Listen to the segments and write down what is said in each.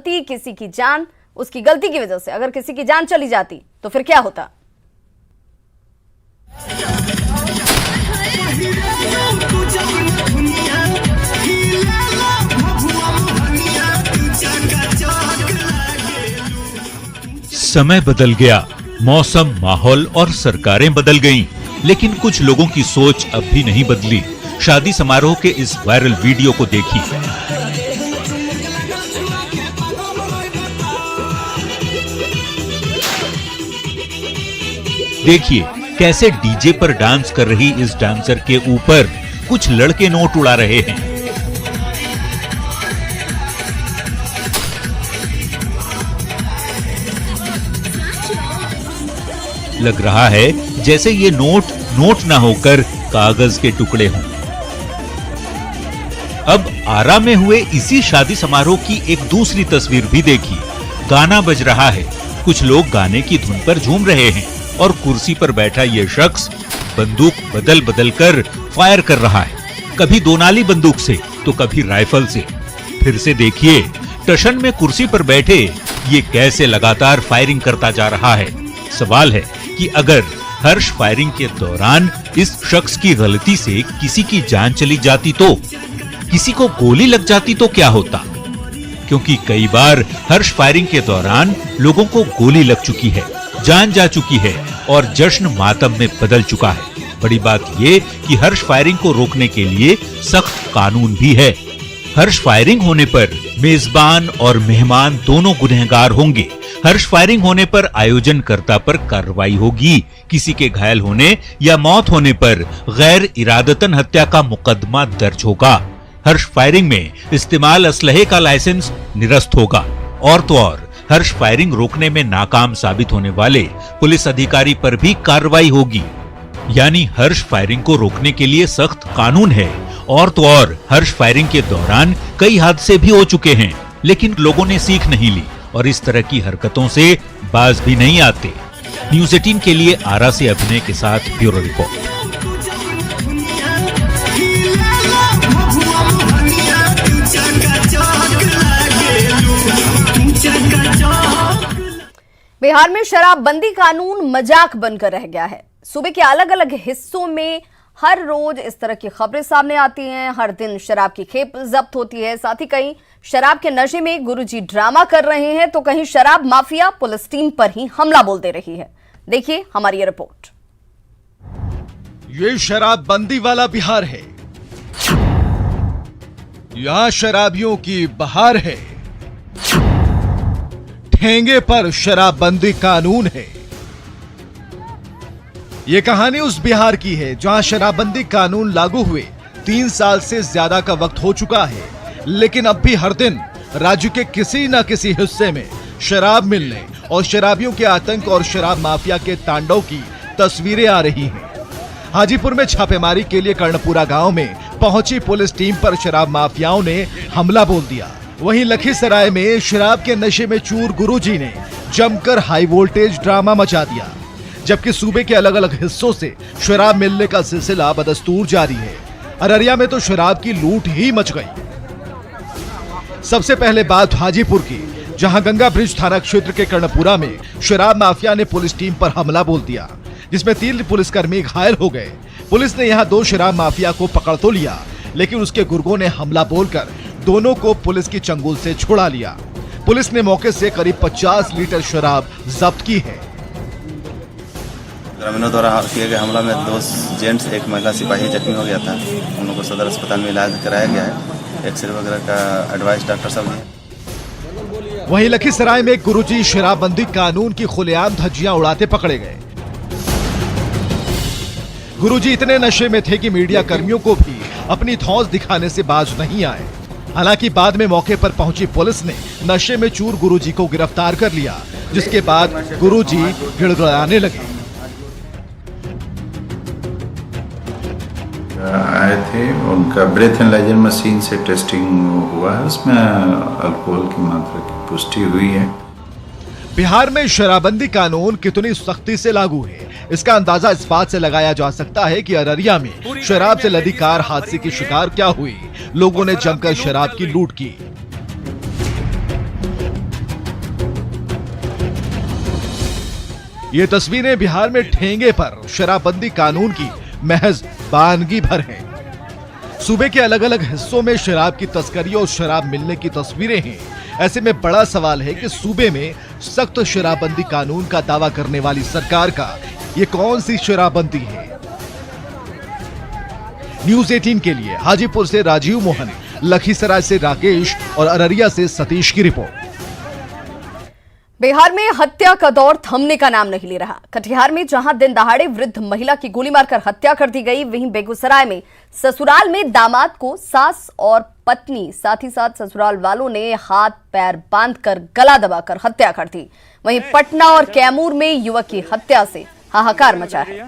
गलती, किसी की जान, उसकी गलती की वजह से अगर किसी की जान चली जाती तो फिर क्या होता। समय बदल गया, मौसम, माहौल और सरकारें बदल गईं, लेकिन कुछ लोगों की सोच अब भी नहीं बदली। शादी समारोह के इस वायरल वीडियो को देखिए। देखिए कैसे डीजे पर डांस कर रही इस डांसर के ऊपर कुछ लड़के नोट उड़ा रहे हैं। लग रहा है जैसे ये नोट ना होकर कागज के टुकड़े हों। अब आरा में हुए इसी शादी समारोह की एक दूसरी तस्वीर भी देखिए। गाना बज रहा है, कुछ लोग गाने की धुन पर झूम रहे हैं और कुर्सी पर बैठा ये शख्स बंदूक बदल बदल कर फायर कर रहा है, कभी दोनाली बंदूक से तो कभी राइफल से। फिर से देखिए, टशन में कुर्सी पर बैठे ये कैसे लगातार फायरिंग करता जा रहा है। सवाल है कि अगर हर्ष फायरिंग के दौरान इस शख्स की गलती से किसी की जान चली जाती तो, किसी को गोली लग जाती तो क्या होता? क्योंकि कई बार हर्ष फायरिंग के दौरान लोगों को गोली लग चुकी है, जान जा चुकी है और जश्न मातम में बदल चुका है। बड़ी बात ये कि हर्ष फायरिंग को रोकने के लिए सख्त कानून भी है। हर्ष फायरिंग होने पर मेजबान और मेहमान दोनों गुनहगार होंगे। हर्ष फायरिंग होने पर आयोजनकर्ता पर कार्रवाई होगी। किसी के घायल होने या मौत होने पर गैर इरादतन हत्या का मुकदमा दर्ज होगा। हर्ष फायरिंग में इस्तेमाल असलहे का लाइसेंस निरस्त होगा। और तो और हर्ष फायरिंग रोकने में नाकाम साबित होने वाले पुलिस अधिकारी पर भी कार्रवाई होगी। यानी हर्ष फायरिंग को रोकने के लिए सख्त कानून है। और तो और हर्ष फायरिंग के दौरान कई हादसे भी हो चुके हैं, लेकिन लोगों ने सीख नहीं ली और इस तरह की हरकतों से बाज भी नहीं आते। न्यूज़ 18 के लिए आरा से अभिनय के साथ ब्यूरो रिपोर्ट। बिहार में शराबबंदी कानून मजाक बनकर रह गया है। सूबे के अलग अलग हिस्सों में हर रोज इस तरह की खबरें सामने आती हैं। हर दिन शराब की खेप जब्त होती है। साथ ही कहीं शराब के नशे में गुरुजी ड्रामा कर रहे हैं तो कहीं शराब माफिया पुलिस टीम पर ही हमला बोल दे रही है। देखिए हमारी ये रिपोर्ट। ये शराबबंदी वाला बिहार है, यहां शराबियों की बहार है। ठेंगे पर शराबबंदी कानून है। ये कहानी उस बिहार की है जहां शराबबंदी कानून लागू हुए 3 साल से ज्यादा का वक्त हो चुका है, लेकिन अब भी हर दिन राज्य के किसी न किसी हिस्से में शराब मिलने और शराबियों के आतंक और शराब माफिया के तांडव की तस्वीरें आ रही हैं। हाजीपुर में छापेमारी के लिए कर्णपुरा गांव में पहुंची पुलिस टीम पर शराब माफियाओं ने हमला बोल दिया। वहीं लखीसराय में शराब के नशे में चूर गुरुजी ने जमकर हाई वोल्टेज ड्रामा मचा दिया, जबकि सूबे के अलग अलग हिस्सों से शराब मिलने का सिलसिला बदस्तूर जारी है। अररिया में तो शराब की लूट ही मच गई। सबसे पहले बात हाजीपुर की, जहां गंगा ब्रिज थाना क्षेत्र के कर्णपुरा में शराब माफिया ने पुलिस टीम पर हमला बोल दिया, जिसमें 3 पुलिसकर्मी घायल हो गए। पुलिस ने यहां 2 शराब माफिया को पकड़ तो लिया, लेकिन उसके गुर्गों ने हमला बोलकर दोनों को पुलिस की चंगुल से छुड़ा लिया। पुलिस ने मौके से करीब 50 लीटर शराब जब्त की है। ग्रामीणों द्वारा किए गए हमला में 2 जेंट्स, 1 महिला सिपाही जख्मी हो गया था। उन लोगों को सदर अस्पताल में इलाज कराया गया है। एक्सरे वगैरह का एडवाइस डॉक्टर साहब ने। वहीं लखीसराय में गुरुजी शराबबंदी कानून की खुलेआम धज्जियां उड़ाते पकड़े गए। गुरुजी इतने नशे में थे कि मीडिया कर्मियों को भी अपनी धौंस दिखाने से बाज नहीं आए। हालांकि बाद में मौके पर पहुंची पुलिस ने नशे में चूर गुरुजी को गिरफ्तार कर लिया, जिसके बाद गुरुजी गिड़गिड़ाने लगे। आए थे, उनका ब्रेथ एनालाइजर मशीन से टेस्टिंग हुआ है, उसमें अल्कोहल की मात्रा की पुष्टि हुई है। बिहार में शराबबंदी कानून कितनी सख्ती से लागू है, इसका अंदाजा इस बात से लगाया जा सकता है कि अररिया में शराब से लदी कार हादसे की शिकार क्या हुई। लोगों ने जमकर शराब की लूट की। ये तस्वीरें बिहार में ठेंगे पर शराबबंदी कानून की महज बानगी भर हैं। सूबे के अलग अलग हिस्सों में शराब की तस्करी और शराब मिलने की तस्वीरें हैं। ऐसे में बड़ा सवाल है कि सूबे में सख्त शराबबंदी कानून का दावा करने वाली सरकार का ये कौन सी शराबबंदी है। न्यूज़ 18 के लिए हाजीपुर से राजीव मोहन, लखीसराय से राकेश और अररिया से सतीश की रिपोर्ट। बिहार में हत्या का दौर थमने का नाम नहीं ले रहा। कटिहार में जहां दिन दहाड़े वृद्ध महिला की गोली मारकर हत्या कर दी गई, वहीं बेगूसराय में ससुराल में दामाद को सास और पत्नी साथ ही साथ ससुराल वालों ने हाथ पैर बांधकर गला दबाकर हत्या कर दी। वहीं पटना और कैमूर में युवक की हत्या से हाहाकार मचा है।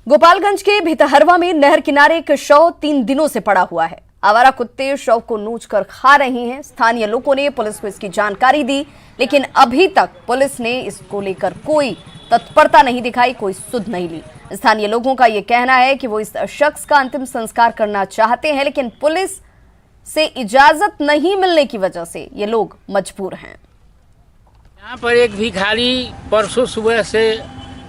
गोपालगंज के भितहरवा में नहर किनारे एक शव 3 दिनों से पड़ा हुआ है। आवारा कुत्ते शव को नोचकर खा रहे हैं। स्थानीय लोगों ने पुलिस को इसकी जानकारी दी, लेकिन अभी तक पुलिस ने इसको लेकर कोई तत्परता नहीं दिखाई, कोई सुध नहीं ली। स्थानीय लोगों का यह कहना है कि वो इस शख्स का अंतिम संस्कार करना चाहते हैं, लेकिन पुलिस से इजाजत नहीं मिलने की वजह से ये लोग मजबूर हैं। यहाँ पर एक भिखारी परसों सुबह से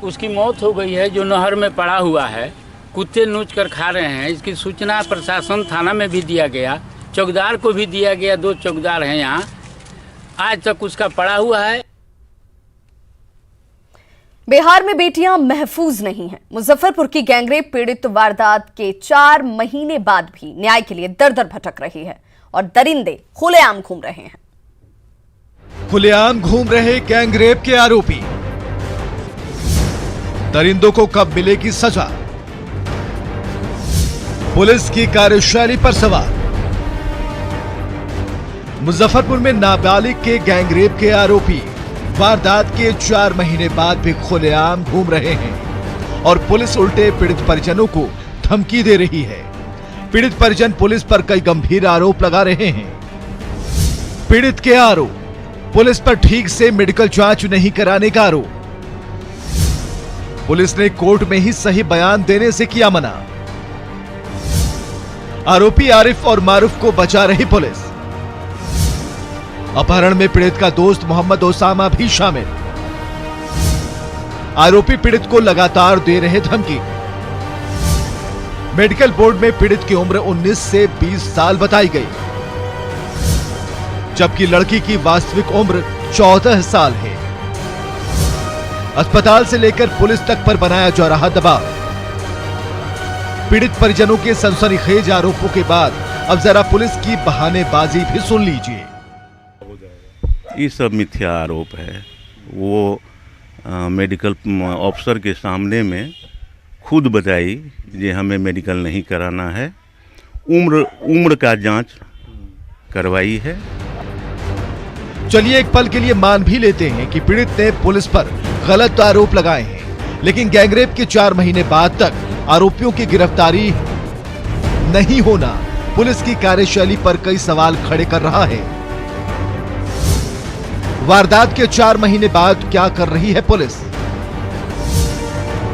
उसकी मौत हो गई है, जो नहर में पड़ा हुआ है। कुत्ते नोच कर खा रहे हैं। इसकी सूचना प्रशासन थाना में भी दिया गया, चौकीदार को भी दिया गया। 2 चौकीदार हैं यहाँ, आज तक उसका पड़ा हुआ है। बिहार में बेटियां महफूज नहीं हैं। मुजफ्फरपुर की गैंगरेप पीड़ित वारदात के 4 महीने बाद भी न्याय के लिए दर दर भटक रही है और दरिंदे खुलेआम घूम रहे हैं। खुलेआम घूम रहे गैंगरेप के आरोपी, दरिंदों को कब मिलेगी सजा? पुलिस की कार्यशैली पर सवाल। मुजफ्फरपुर में नाबालिग के गैंगरेप के आरोपी वारदात के 4 महीने बाद भी खुलेआम घूम रहे हैं और पुलिस उल्टे पीड़ित परिजनों को धमकी दे रही है। पीड़ित परिजन पुलिस पर कई गंभीर आरोप लगा रहे हैं। पीड़ित के आरोप, पुलिस पर ठीक से मेडिकल जांच नहीं कराने का आरोप। पुलिस ने कोर्ट में ही सही बयान देने से किया मना। आरोपी आरिफ और मारूफ को बचा रही पुलिस। अपहरण में पीड़ित का दोस्त मोहम्मद ओसामा भी शामिल। आरोपी पीड़ित को लगातार दे रहे धमकी। मेडिकल बोर्ड में पीड़ित की उम्र 19 से 20 साल बताई गई, जबकि लड़की की वास्तविक उम्र 14 साल है। अस्पताल से लेकर पुलिस तक पर बनाया जा रहा दबाव। पीड़ित परिजनों के सनसनीखेज आरोपों के बाद अब जरा पुलिस की बहानेबाजी भी सुन लीजिए। ये सब मिथ्या आरोप है। वो मेडिकल ऑफिसर के सामने में खुद बताई कि हमें मेडिकल नहीं कराना है। उम्र का जांच करवाई है। चलिए एक पल के लिए मान भी लेते हैं कि पीड़ित ने पुलिस पर गलत आरोप लगाए हैं, लेकिन गैंगरेप के 4 महीने बाद तक आरोपियों की गिरफ्तारी नहीं होना पुलिस की कार्यशैली पर कई सवाल खड़े कर रहा है। वारदात के 4 महीने बाद क्या कर रही है पुलिस?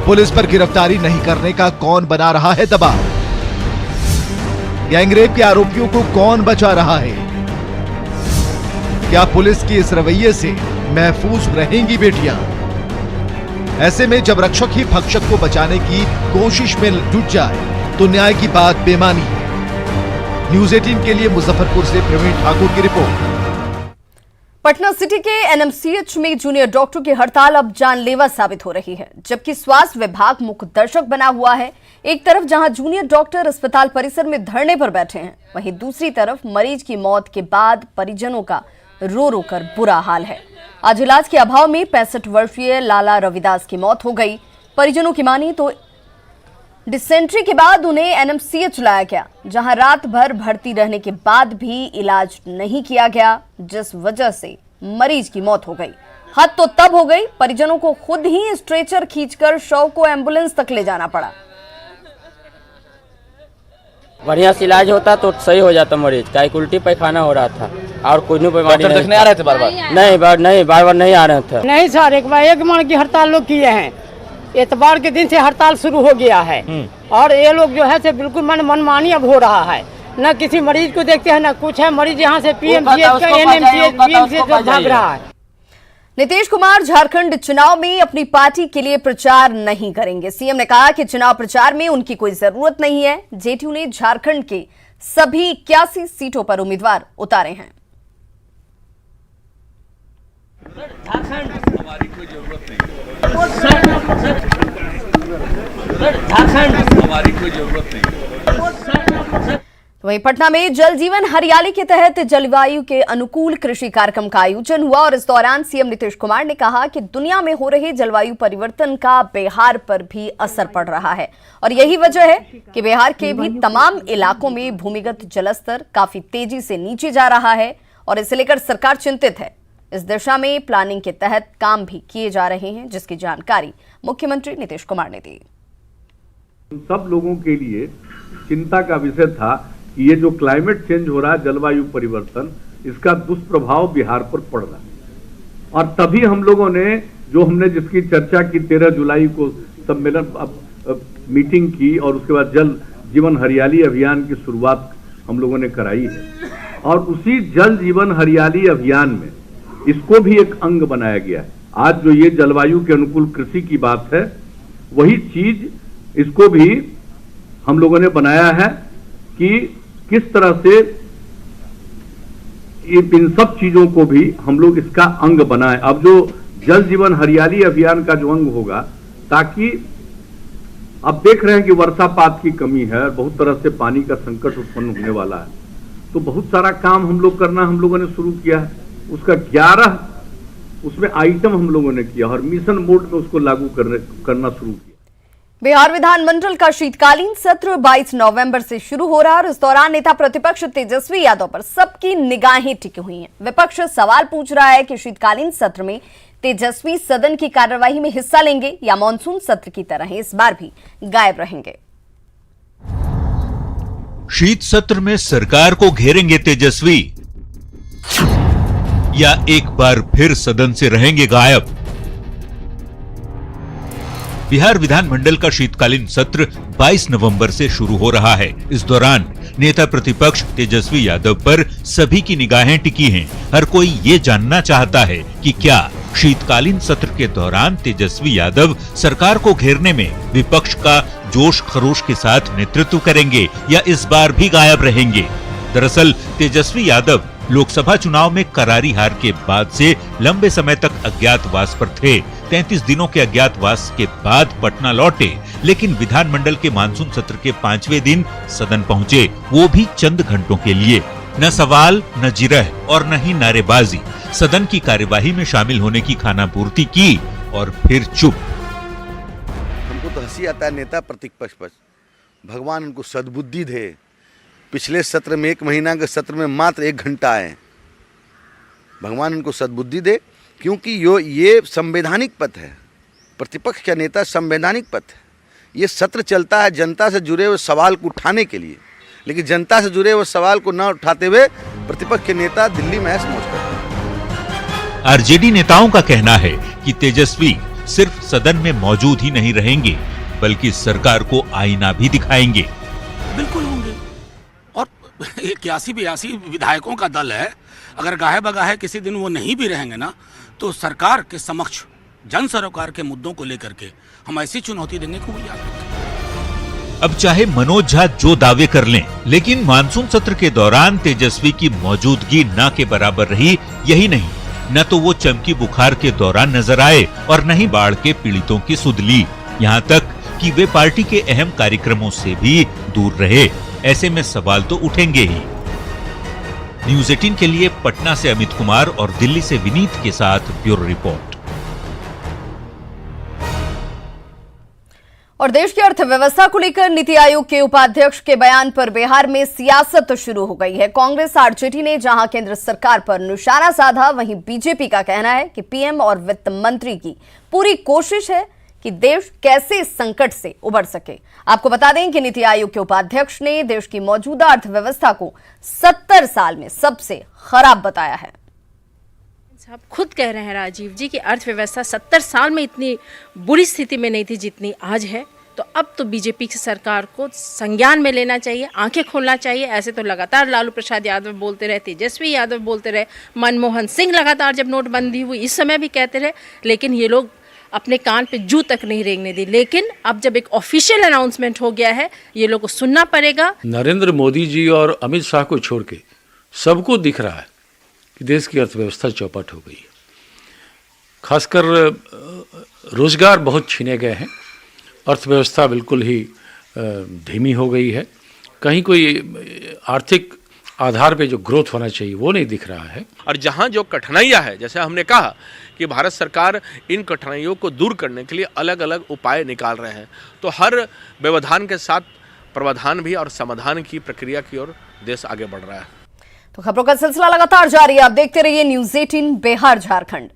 पुलिस पर गिरफ्तारी नहीं करने का कौन बना रहा है दबाव? गैंगरेप के आरोपियों को कौन बचा रहा है? क्या पुलिस के इस रवैये से महफूज रहेंगी बेटियां? ऐसे में जब रक्षक ही भक्षक को बचाने की कोशिश में जुट जाए तो न्याय की बात बेमानी है। न्यूज़ 18 के लिए मुजफ्फरपुर से प्रवीण ठाकुर की रिपोर्ट। पटना सिटी के एनएमसीएच में जूनियर डॉक्टर की हड़ताल अब जानलेवा साबित हो रही है, जबकि स्वास्थ्य विभाग मुख्य दर्शक बना हुआ है। एक तरफ जहां जूनियर डॉक्टर अस्पताल परिसर में धरने पर बैठे हैं, वहीं दूसरी तरफ मरीज की मौत के बाद परिजनों का रो रो कर बुरा हाल है। आज इलाज के अभाव में 65 वर्षीय लाला रविदास की मौत हो गई। परिजनों की मानी तो डिसेंट्री के बाद उन्हें एनएमसीएच लाया गया, जहां रात भर भर्ती रहने के बाद भी इलाज नहीं किया गया, जिस वजह से मरीज की मौत हो गई। हद तो तब हो गई, परिजनों को खुद ही स्ट्रेचर खींचकर शव को एम्बुलेंस तक ले जाना पड़ा। बढ़िया से इलाज होता तो सही हो जाता मरीज का। उल्टी पैखाना हो रहा था और कोई बीमारी नहीं आ रहे थे। बार बार नहीं आ रहे थे। नहीं सर, एक मन की हड़ताल लोग किए हैं। एतवार के दिन से हड़ताल शुरू हो गया है और ये लोग जो है से बिल्कुल मनमानी अब हो रहा है। न किसी मरीज को देखते हैं, न कुछ है। मरीज यहाँ से पीएमसीएच का एनएमसीएच पीएमसीएच सब भाग रहा है। नीतीश कुमार झारखंड चुनाव में अपनी पार्टी के लिए प्रचार नहीं करेंगे। सीएम ने कहा कि चुनाव प्रचार में उनकी कोई जरूरत नहीं है। जेडीयू ने झारखंड के सभी 81 सीटों पर उम्मीदवार उतारे हैं। हमारी कोई जरूरत नहीं। वहीं पटना में जल जीवन हरियाली के तहत जलवायु के अनुकूल कृषि कार्यक्रम का आयोजन हुआ और इस दौरान सीएम नीतीश कुमार ने कहा कि दुनिया में हो रहे जलवायु परिवर्तन का बिहार पर भी असर पड़ रहा है और यही वजह है कि बिहार के भी तमाम इलाकों में भूमिगत जलस्तर काफी तेजी से नीचे जा रहा है और इसे लेकर सरकार चिंतित है। इस दिशा में प्लानिंग के तहत काम भी किए जा रहे हैं, जिसकी जानकारी मुख्यमंत्री नीतीश कुमार ने दी। सब लोगों के लिए चिंता का विषय था कि ये जो क्लाइमेट चेंज हो रहा है, जलवायु परिवर्तन, इसका दुष्प्रभाव बिहार पर पड़ रहा है। और तभी हम लोगों ने हमने जिसकी चर्चा की 13 जुलाई को सम्मेलन मीटिंग की और उसके बाद जल जीवन हरियाली अभियान की शुरुआत हम लोगों ने कराई है। और उसी जल जीवन हरियाली अभियान में इसको भी एक अंग बनाया गया है। आज जो ये जलवायु के अनुकूल कृषि की बात है, वही चीज इसको भी हम लोगों ने बनाया है कि किस तरह से इन सब चीजों को भी हम लोग इसका अंग बनाएं। अब जो जल जीवन हरियाली अभियान का जो अंग होगा, ताकि अब देख रहे हैं कि वर्षापात की कमी है, बहुत तरह से पानी का संकट उत्पन्न होने वाला है, तो बहुत सारा काम हम लोगों ने शुरू किया है। उसका 11 उसमें आइटम हम लोगों ने किया और मिशन मोड में उसको लागू करना शुरू किया। बिहार विधानमंडल का शीतकालीन सत्र 22 नवंबर से शुरू हो रहा है और इस दौरान नेता प्रतिपक्ष तेजस्वी यादव पर सबकी निगाहें टिकी हुई हैं। विपक्ष सवाल पूछ रहा है कि शीतकालीन सत्र में तेजस्वी सदन की कार्यवाही में हिस्सा लेंगे या मानसून सत्र की तरह इस बार भी गायब रहेंगे। शीत सत्र में सरकार को घेरेंगे तेजस्वी या एक बार फिर सदन से रहेंगे गायब। बिहार विधानमंडल का शीतकालीन सत्र 22 नवंबर से शुरू हो रहा है। इस दौरान नेता प्रतिपक्ष तेजस्वी यादव पर सभी की निगाहें टिकी हैं। हर कोई ये जानना चाहता है कि क्या शीतकालीन सत्र के दौरान तेजस्वी यादव सरकार को घेरने में विपक्ष का जोश खरोश के साथ नेतृत्व करेंगे या इस बार भी गायब रहेंगे। दरअसल तेजस्वी यादव लोकसभा चुनाव में करारी हार के बाद से लंबे समय तक अज्ञातवास पर थे। 33 दिनों के अज्ञातवास के बाद पटना लौटे, लेकिन विधानमंडल के मानसून सत्र के 5वें दिन सदन पहुंचे, वो भी चंद घंटों के लिए। न सवाल, न जिरह और न ही नारेबाजी। सदन की कार्यवाही में शामिल होने की खानापूर्ति की और फिर चुप। हमको तो हंसी आता है नेता प्रतिपक्ष पर। भगवान उनको सद्बुद्धि दे। पिछले सत्र में 1 महीना के सत्र में मात्र 1 घंटा आए। भगवान उनको सद्बुद्धि दे, क्योंकि ये संवैधानिक पद है। प्रतिपक्ष का नेता संवैधानिक पद है। ये सत्र चलता है जनता से जुड़े हुए सवाल को उठाने के लिए, लेकिन जनता से जुड़े हुए सवाल को न उठाते हुए प्रतिपक्ष के नेता दिल्ली में ऐश मौज करते हैं। आरजेडी नेताओं का कहना है कि तेजस्वी सिर्फ सदन में मौजूद ही नहीं रहेंगे, बल्कि सरकार को आईना भी दिखाएंगे। बिल्कुल होंगे, और 81-82 विधायकों का दल है। अगर गाहे बगाहे किसी दिन वो नहीं भी रहेंगे ना, तो सरकार के समक्ष जन सरोकार के मुद्दों को लेकर के हम ऐसी चुनौती देंगे कि वो याद रखें। अब चाहे मनोज झा जो दावे कर लें, लेकिन मानसून सत्र के दौरान तेजस्वी की मौजूदगी न के बराबर रही। यही नहीं, न तो वो चमकी बुखार के दौरान नजर आए और न ही बाढ़ के पीड़ितों की सुध ली। यहाँ तक कि वे पार्टी के अहम कार्यक्रमों से भी दूर रहे। ऐसे में सवाल तो उठेंगे ही। न्यूज़ 18 के लिए पटना से अमित कुमार और दिल्ली से विनीत के साथ ब्यूरो रिपोर्ट। और देश की अर्थव्यवस्था को लेकर नीति आयोग के उपाध्यक्ष के बयान पर बिहार में सियासत शुरू हो गई है। कांग्रेस आरजेडी ने जहां केंद्र सरकार पर निशाना साधा, वहीं बीजेपी का कहना है कि पीएम और वित्त मंत्री की पूरी कोशिश है कि देश कैसे इस संकट से उबर सके। आपको बता दें कि नीति आयोग के उपाध्यक्ष ने देश की मौजूदा अर्थव्यवस्था को 70 साल में सबसे खराब बताया है। आप खुद कह रहे हैं राजीव जी कि अर्थव्यवस्था 70 साल में इतनी बुरी स्थिति में नहीं थी जितनी आज है। तो अब तो बीजेपी की सरकार को संज्ञान में लेना चाहिए, आंखें खोलना चाहिए। ऐसे तो लगातार लालू प्रसाद यादव बोलते रहे, तेजस्वी यादव बोलते रहे, मनमोहन सिंह लगातार जब नोटबंदी हुई इस समय भी कहते रहे, लेकिन ये लोग अपने कान पे जू तक नहीं रेंगने दी। लेकिन अब जब एक ऑफिशियल अनाउंसमेंट हो गया है, ये लोग को सुनना पड़ेगा। नरेंद्र मोदी जी और अमित शाह को छोड़ के सबको दिख रहा है कि देश की अर्थव्यवस्था चौपट हो गई है। खासकर रोजगार बहुत छीने गए हैं, अर्थव्यवस्था बिल्कुल ही धीमी हो गई है, कहीं कोई आर्थिक आधार पे जो ग्रोथ होना चाहिए वो नहीं दिख रहा है। और जहां जो कठिनाइयां है, जैसे हमने कहा कि भारत सरकार इन कठिनाइयों को दूर करने के लिए अलग अलग उपाय निकाल रहे हैं, तो हर व्यवधान के साथ प्रावधान भी और समाधान की प्रक्रिया की ओर देश आगे बढ़ रहा है। तो खबरों का सिलसिला लगातार जारी है, आप देखते रहिए न्यूज़ 18 बिहार झारखंड।